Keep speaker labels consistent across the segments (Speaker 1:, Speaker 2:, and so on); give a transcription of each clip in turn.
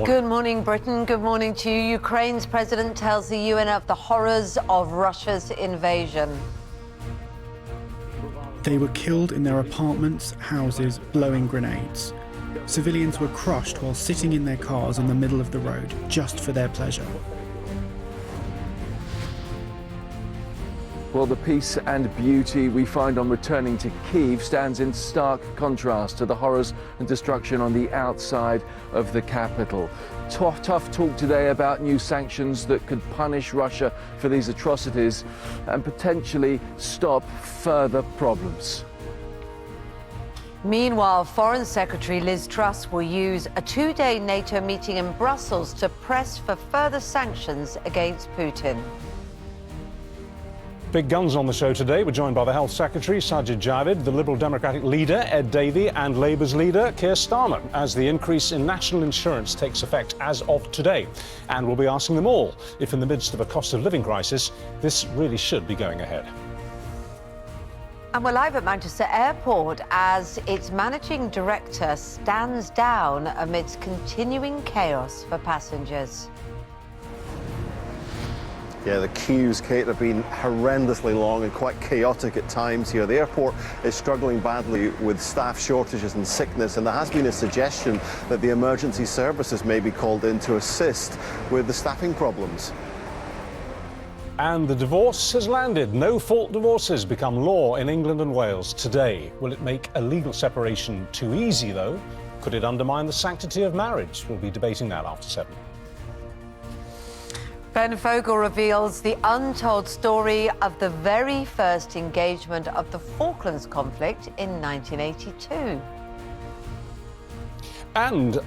Speaker 1: Good morning, Britain. Good morning to you. Ukraine's president tells the UN of the horrors of Russia's invasion.
Speaker 2: They were killed in their apartments, houses, blowing grenades. Civilians were crushed while sitting in their cars in the middle of the road, just for their pleasure.
Speaker 3: Well, the peace and beauty we find on returning to Kyiv stands in stark contrast to the horrors and destruction on the outside of the capital. Tough talk today about new sanctions that could punish Russia for these atrocities and potentially stop further problems.
Speaker 1: Meanwhile, Foreign Secretary Liz Truss will use a two-day NATO meeting in Brussels to press for further sanctions against Putin.
Speaker 4: Big guns on the show today. We're joined by the Health Secretary, Sajid Javid, the Liberal Democratic leader, Ed Davey, and Labour's leader, Keir Starmer, as the increase in national insurance takes effect as of today. And we'll be asking them all if, in the midst of a cost of living crisis, this really should be going ahead.
Speaker 1: And we're live at Manchester Airport as its managing director stands down amidst continuing chaos for passengers.
Speaker 5: Yeah, the queues, Kate, have been horrendously long and quite chaotic at times here. The airport is struggling badly with staff shortages and sickness, and there has been a suggestion that the emergency services may be called in to assist with the staffing problems.
Speaker 4: And the divorce has landed. No-fault divorces become law in England and Wales today. Will it make a legal separation too easy, though? Could it undermine the sanctity of marriage? We'll be debating that after 7.
Speaker 1: Ben Fogle reveals the untold story of the very first engagement of the Falklands conflict in 1982.
Speaker 4: And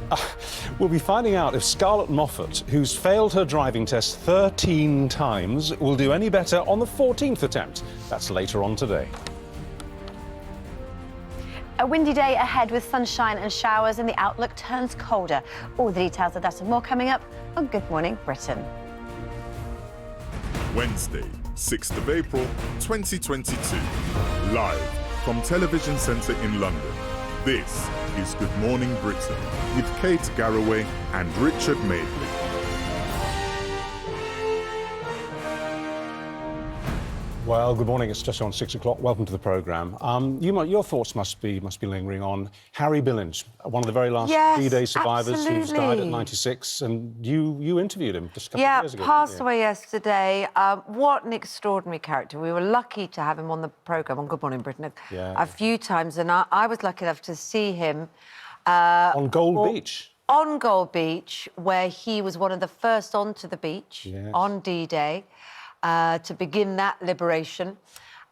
Speaker 4: we'll be finding out if Scarlett Moffat, who's failed her driving test 13 times, will do any better on the 14th attempt. That's later on today.
Speaker 6: A windy day ahead with sunshine and showers, and the outlook turns colder. All the details of that and more coming up on Good Morning Britain.
Speaker 7: Wednesday, 6th of April, 2022. Live from Television Centre in London. This is Good Morning Britain with Kate Garraway and Richard Madeley.
Speaker 4: Well, good morning. It's just on 6 o'clock. Welcome to the programme. Your thoughts must be lingering on Harry Billings, one of the very last D-Day survivors who's died at 96, and you interviewed him just a couple of years ago.
Speaker 1: Passed away yesterday. What an extraordinary character. We were lucky to have him on the programme on Good Morning Britain a few times, and I was lucky enough to see him
Speaker 4: on Gold Beach.
Speaker 1: On Gold Beach, where he was one of the first onto the beach on D-Day. To begin that liberation.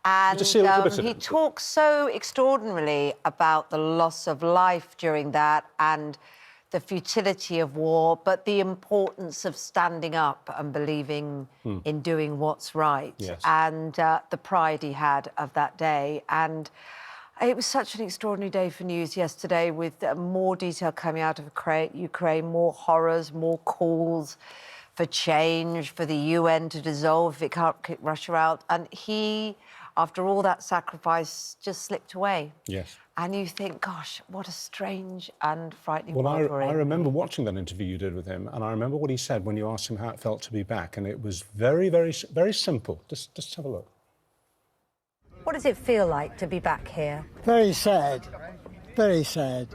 Speaker 1: And he talks so extraordinarily about the loss of life during that and the futility of war, but the importance of standing up and believing in doing what's right, and the pride he had of that day. And it was such an extraordinary day for news yesterday, with more detail coming out of Ukraine, more horrors, more calls for change, for the UN to dissolve if it can't kick Russia out. And he, after all that sacrifice, just slipped away.
Speaker 4: Yes.
Speaker 1: And you think, gosh, what a strange and frightening world we're in.
Speaker 4: I remember watching that interview you did with him, and I remember what he said when you asked him how it felt to be back, and it was very, very, very simple. Just have a look.
Speaker 1: What does it feel like to be back here?
Speaker 8: Very sad. Very sad.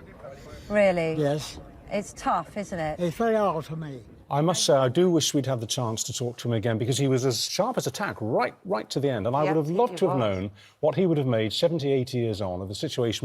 Speaker 1: Really?
Speaker 8: Yes.
Speaker 1: It's tough, isn't it?
Speaker 8: It's very hard for me.
Speaker 4: I must say, I do wish we'd have the chance to talk to him again, because he was as sharp as a tack right to the end. And I would have loved to have known what he would have made 70, 80 years on of the situation